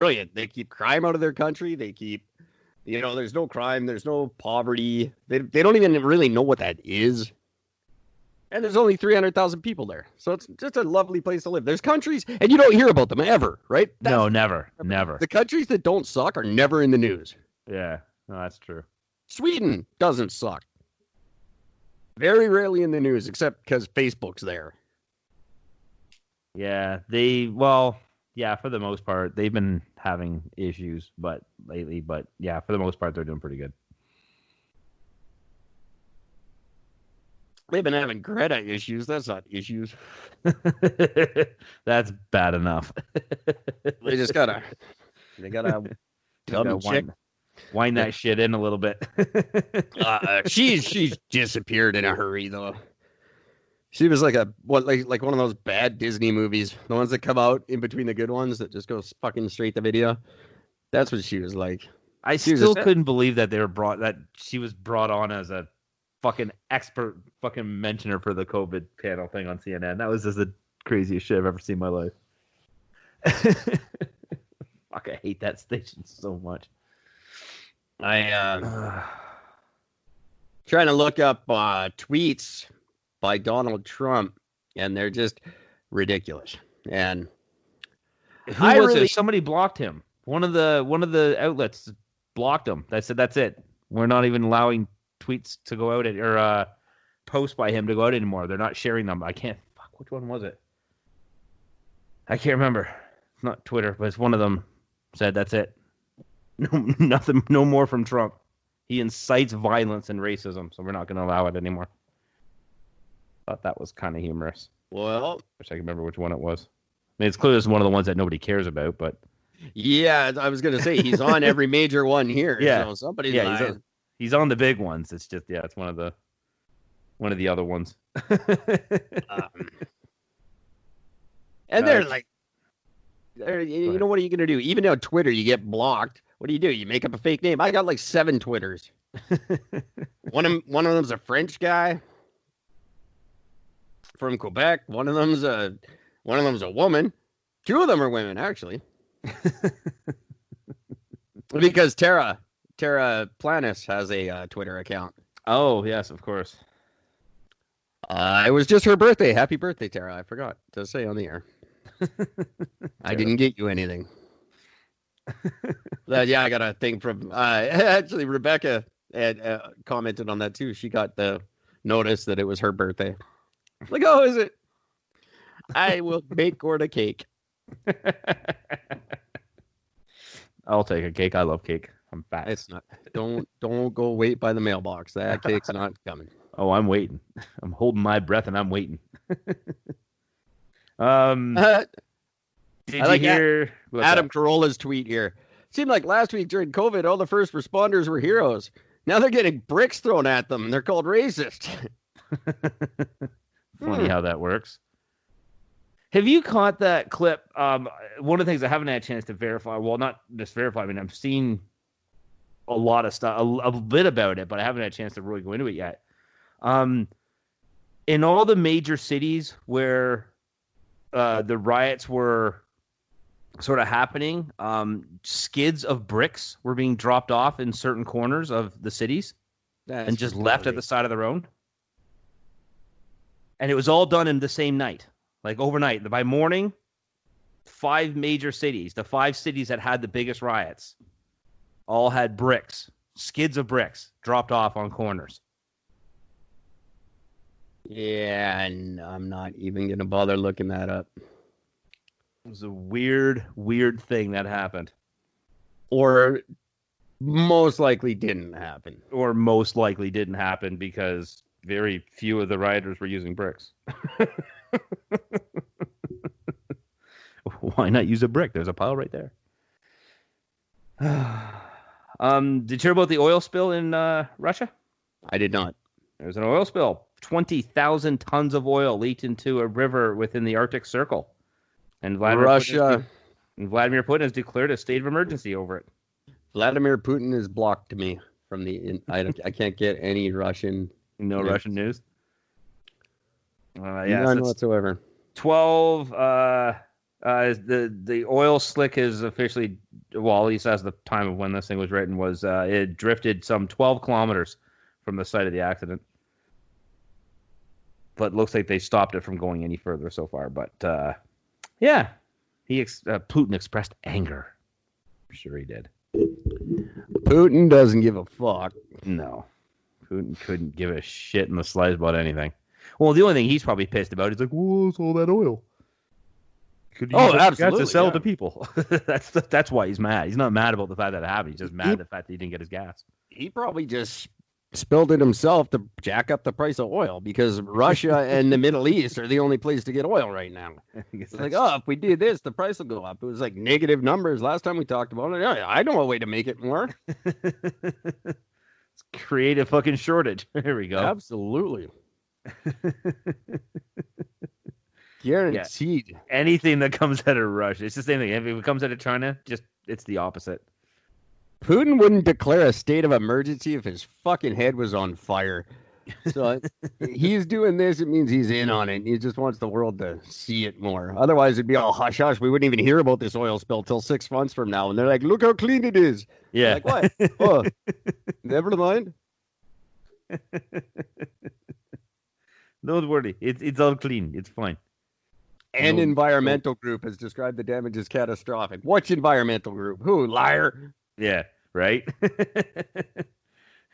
brilliant. They keep crime out of their country. They keep, there's no crime. There's no poverty. They don't even really know what that is. And there's only 300,000 people there. So it's just a lovely place to live. There's countries, and you don't hear about them ever, right? No, never. The countries that don't suck are never in the news. Yeah, no, that's true. Sweden doesn't suck. Very rarely in the news, except because Facebook's there. Yeah, for the most part, they've been having issues, but yeah, for the most part, they're doing pretty good. They've been having Greta issues. That's not issues. That's bad enough. They just gotta dumb chick. Wind that shit in a little bit. She's disappeared in a hurry though. She was like like one of those bad Disney movies, the ones that come out in between the good ones that just go fucking straight to video. That's what she was like. I still couldn't believe that she was brought on as a fucking expert fucking mentioner for the COVID panel thing on CNN. That was just the craziest shit I've ever seen in my life. Fuck, I hate that station so much. I trying to look up tweets by Donald Trump, and they're just ridiculous. And somebody blocked him. One of the outlets blocked him. They said that's it. We're not even allowing tweets to go out or posts by him to go out anymore. They're not sharing them. Which one was it? I can't remember. It's not Twitter, but it's one of them said that's it. No, nothing, no more from Trump. He incites violence and racism, so we're not going to allow it anymore. Thought that was kind of humorous. Well, wish I could remember which one it was. I mean, it's clear it's one of the ones that nobody cares about, but yeah, I was going to say he's on every major one here. Yeah, so somebody's lying. He's on the big ones. It's just it's one of the other ones. And they're like, you know, what are you going to do? Even on Twitter, you get blocked. What do? You make up a fake name. I got like 7 Twitters. One of them's a French guy from Quebec. One of them's a woman. 2 of them are women, actually. Because Tara Planis has a Twitter account. Oh yes, of course. It was just her birthday. Happy birthday, Tara! I forgot to say on the air. I didn't get you anything. Yeah, I got a thing from actually Rebecca had commented on that too. She got the notice that it was her birthday. Like, oh, is it? I will bake Gord a cake. I'll take a cake. I love cake. I'm fat. It's not. Don't go wait by the mailbox. That cake's not coming. Oh, I'm waiting. I'm holding my breath and I'm waiting. Did you hear Adam Carolla's tweet here? Seemed like last week during COVID, all the first responders were heroes. Now they're getting bricks thrown at them, and they're called racist. Funny how that works. Have you caught that clip? One of the things I haven't had a chance to verify. Well, not just verify. I mean, I've seen a lot of stuff, a bit about it, but I haven't had a chance to really go into it yet. In all the major cities where the riots were sort of happening, skids of bricks were being dropped off in certain corners of the cities and just left at the side of the road. And it was all done in the same night, like overnight. By morning, 5 major cities, the 5 cities that had the biggest riots, all had bricks, skids of bricks dropped off on corners. Yeah, and I'm not even going to bother looking that up. It was a weird thing that happened. Or most likely didn't happen. Or most likely didn't happen because very few of the rioters were using bricks. Why not use a brick? There's a pile right there. Did you hear about the oil spill in Russia? I did not. There's an oil spill. 20,000 tons of oil leaked into a river within the Arctic Circle. And Vladimir Putin has declared a state of emergency over it. Vladimir Putin has blocked me from the... I can't get any Russian... No news. Russian news? None whatsoever. 12 The oil slick is officially, well, at least as the time of when this thing was written, was it drifted some 12 kilometers from the site of the accident. But it looks like they stopped it from going any further so far. But yeah, Putin expressed anger. I'm sure he did. Putin doesn't give a fuck. No, Putin couldn't give a shit in the slightest about anything. Well, the only thing he's probably pissed about is like, whoa, it's all that oil. Absolutely. To sell it to people. That's why he's mad. He's not mad about the fact that it happened. He's just mad at the fact that he didn't get his gas. He probably just spilled it himself to jack up the price of oil because Russia and the Middle East are the only place to get oil right now. It's like, if we do this, the price will go up. It was like negative numbers last time we talked about it. Yeah, I know a way to make it more. Create a fucking shortage. Here we go. Absolutely. Guaranteed. Yeah. Anything that comes out of Russia, it's the same thing. If it comes out of China, it's the opposite. Putin wouldn't declare a state of emergency if his fucking head was on fire. So he's doing this, it means he's in on it. He just wants the world to see it more. Otherwise, it'd be all hush hush. We wouldn't even hear about this oil spill till 6 months from now. And they're like, look how clean it is. Yeah. Like, what? Oh, never mind. Don't worry. It's all clean. It's fine. An environmental group has described the damage as catastrophic. Which environmental group? Who? Liar. Yeah, right?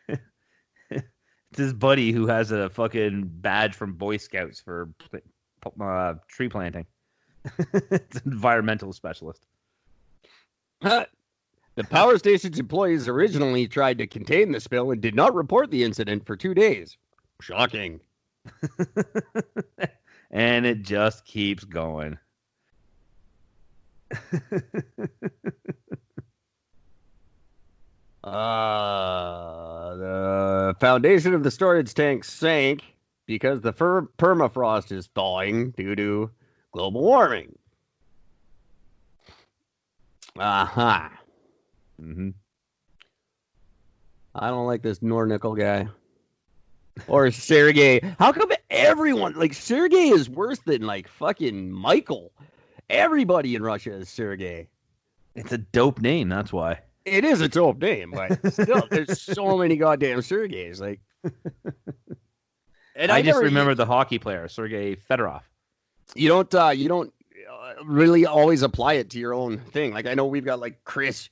It's his buddy who has a fucking badge from Boy Scouts for tree planting. It's an environmental specialist. The power station's employees originally tried to contain the spill and did not report the incident for 2 days. Shocking. And it just keeps going. The foundation of the storage tank sank because the permafrost is thawing due to global warming. Aha. Mm-hmm. I don't like this Nornickel guy. Or Sergey. How come everyone, like, Sergey is worse than, like, fucking Michael? Everybody in Russia is Sergey. It's a dope name, that's why. It is a dope name, but still, there's so many goddamn Sergeys. Like, and I just remember the hockey player, Sergei Fedorov. You don't really always apply it to your own thing. Like, I know we've got, like, Chris,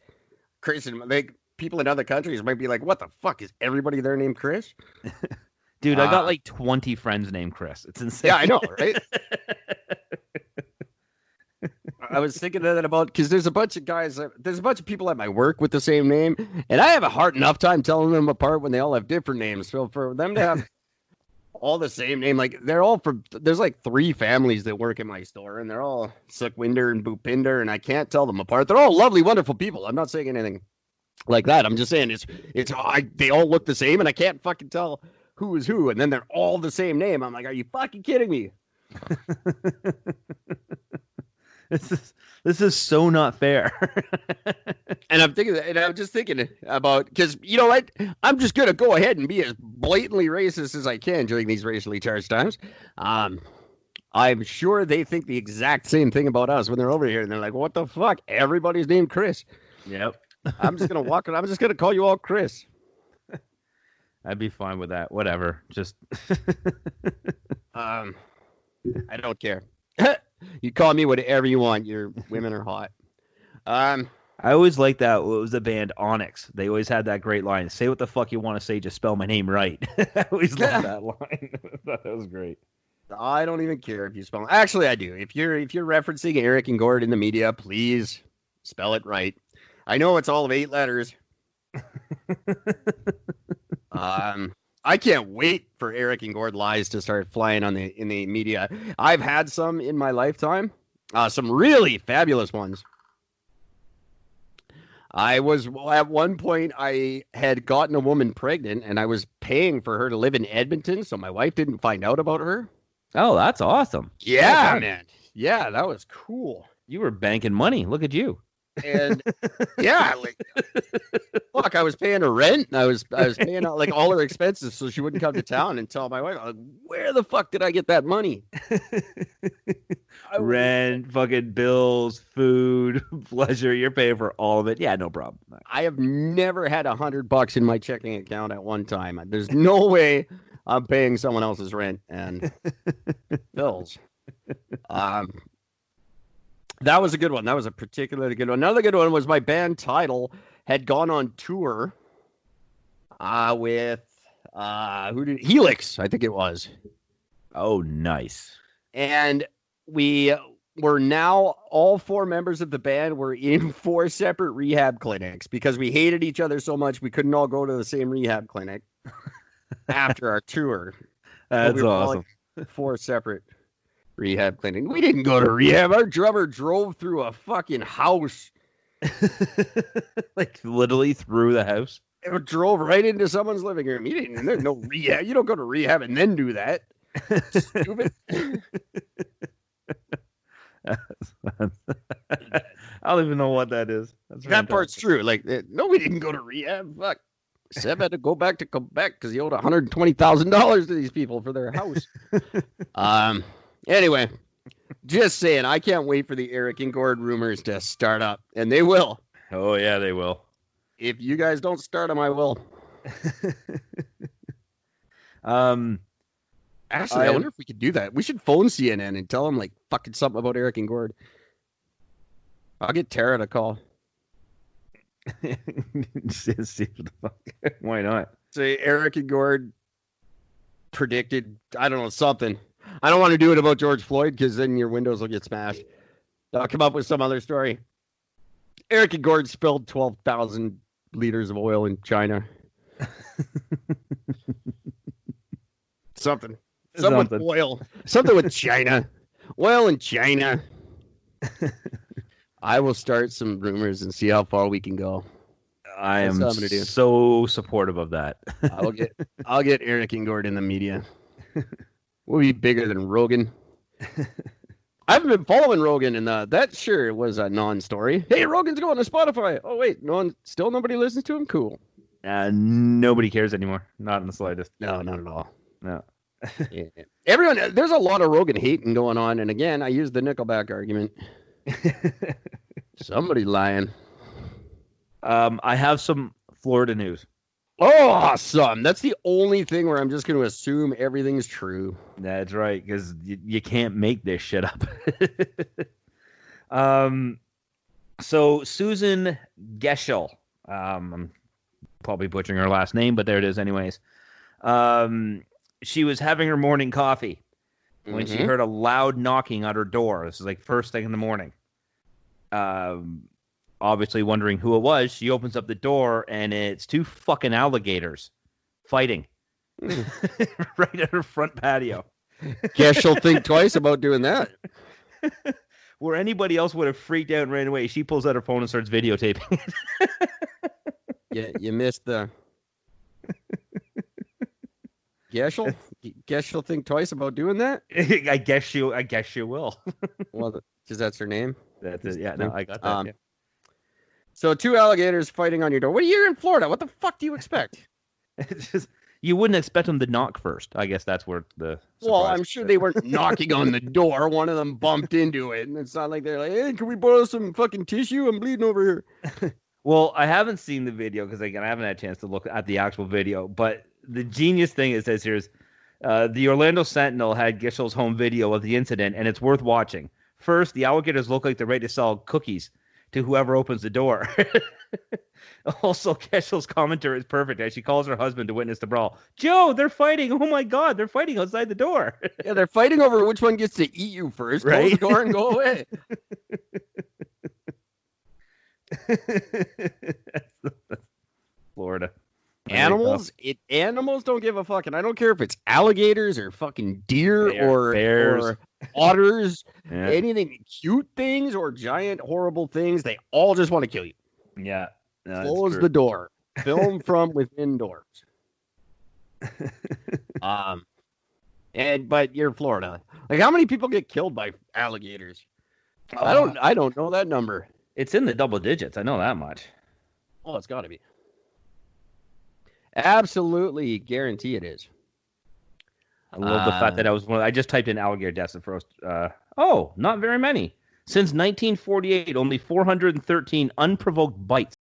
and, like, people in other countries might be like, what the fuck, is everybody there named Chris? Dude, I got like 20 friends named Chris. It's insane. Yeah, I know, right? I was thinking of that because there's a bunch of people at my work with the same name, and I have a hard enough time telling them apart when they all have different names. So for them to have all the same name, like, there's like 3 families that work in my store, and they're all Sukhwinder and Bhupinder, and I can't tell them apart. They're all lovely, wonderful people. I'm not saying anything like that. I'm just saying they all look the same, and I can't fucking tell who is who, and then they're all the same name. I'm like, are you fucking kidding me? This is so not fair. And I'm just thinking about, because you know what? I'm just gonna go ahead and be as blatantly racist as I can during these racially charged times. I'm sure they think the exact same thing about us when they're over here, and they're like, what the fuck? Everybody's named Chris. Yep. I'm just gonna I'm just gonna call you all Chris. I'd be fine with that. Whatever. Just I don't care. You call me whatever you want. Your women are hot. I always liked that. It was the band Onyx. They always had that great line. Say what the fuck you want to say, just spell my name right. I always loved that line. I thought that was great. I don't even care if you spell. Actually, I do. If you're referencing Eric and Gord in the media, please spell it right. I know it's all of 8 letters. I can't wait for Eric and Gord lies to start flying in the media. I've had some in my lifetime, some really fabulous ones. At one point, I had gotten a woman pregnant, and I was paying for her to live in Edmonton, so my wife didn't find out about her. Oh, that's awesome. Yeah, man. Yeah, that was cool. You were banking money. Look at you. And yeah, like, look, I was paying her rent, and I was paying out like all her expenses so she wouldn't come to town and tell my wife, like, where the fuck did I get that money? Rent, fucking bills, food, pleasure. You're paying for all of it. Yeah, no problem. I have never had $100 in my checking account at one time. There's no way I'm paying someone else's rent and bills. That was a good one. That was a particularly good one. Another good one was my band Tidal had gone on tour with Helix, I think it was. Oh, nice. And we were now, all 4 members of the band were in 4 separate rehab clinics because we hated each other so much we couldn't all go to the same rehab clinic after our tour. That's awesome. 4 separate rehab clinics. We didn't go to rehab. Our drummer drove through a fucking house. Like literally through the house? It drove right into someone's living room. There's no rehab. You don't go to rehab and then do that. Stupid. I don't even know what that is. That part's true. Like, no, we didn't go to rehab. Fuck. Seb had to go back to Quebec because he owed $120,000 to these people for their house. Anyway, just saying, I can't wait for the Eric and Gord rumors to start up, and they will. Oh yeah, they will. If you guys don't start them, I will. Actually, I wonder if we could do that. We should phone CNN and tell them like fucking something about Eric and Gord. I'll get Tara to call. Why not? Say Eric and Gord predicted, I don't know, something. I don't want to do it about George Floyd because then your windows will get smashed. I'll come up with some other story. Eric and Gord spilled 12,000 liters of oil in China. Something with oil. Something with China. Oil in China. I will start some rumors and see how far we can go. I am so supportive of that. I'll get Eric and Gord in the media. We'll be bigger than Rogan. I haven't been following Rogan, and that sure was a non-story. Hey, Rogan's going to Spotify. Oh wait, still nobody listens to him. Cool. Nobody cares anymore. Not in the slightest. No, not at all. No. Yeah. Everyone, there's a lot of Rogan hating going on, and again, I use the Nickelback argument. Somebody lying. I have some Florida news. Oh, awesome. That's the only thing where I'm just going to assume everything's true. That's right, because you can't make this shit up. So Susan Geschel, I'm probably butchering her last name, but there it is anyways. She was having her morning coffee when she heard a loud knocking at her door. This is like first thing in the morning. Obviously wondering who it was, she opens up the door and it's 2 fucking alligators fighting right at her front patio. Guess she'll think twice about doing that. Where anybody else would have freaked out and ran away, she pulls out her phone and starts videotaping it. Yeah, you missed the... Guess she'll think twice about doing that? I guess she will. Well, because that's her name. That's it. Yeah, no, I got that. Yeah. So 2 alligators fighting on your door. Well, you're in Florida. What the fuck do you expect? It's just, you wouldn't expect them to knock first. I guess that's where the... Well, I'm sure they weren't knocking on the door. One of them bumped into it. And it's not like they're like, hey, can we borrow some fucking tissue? I'm bleeding over here. Well, I haven't seen the video because, again, I haven't had a chance to look at the actual video. But the genius thing it says here is the Orlando Sentinel had Gishel's home video of the incident, and it's worth watching. First, the alligators look like they're ready to sell cookies to whoever opens the door. Also, Keshel's commentary is perfect as she calls her husband to witness the brawl. Joe, they're fighting. Oh my God, they're fighting outside the door. Yeah, they're fighting over which one gets to eat you first. Right? Close the door and go away. That's Florida. Animals don't give a fuck, and I don't care if it's alligators or fucking deer or bears or otters, anything, cute things or giant horrible things. They all just want to kill you. Yeah, no, close the door. Film from within doors. But you're Florida. Like, how many people get killed by alligators? I don't know that number. It's in the double digits. I know that much. Oh, it's got to be. Absolutely guarantee it is. I love the fact that I just typed in alligator deaths. The first Oh, not very many. Since 1948, only 413 unprovoked bites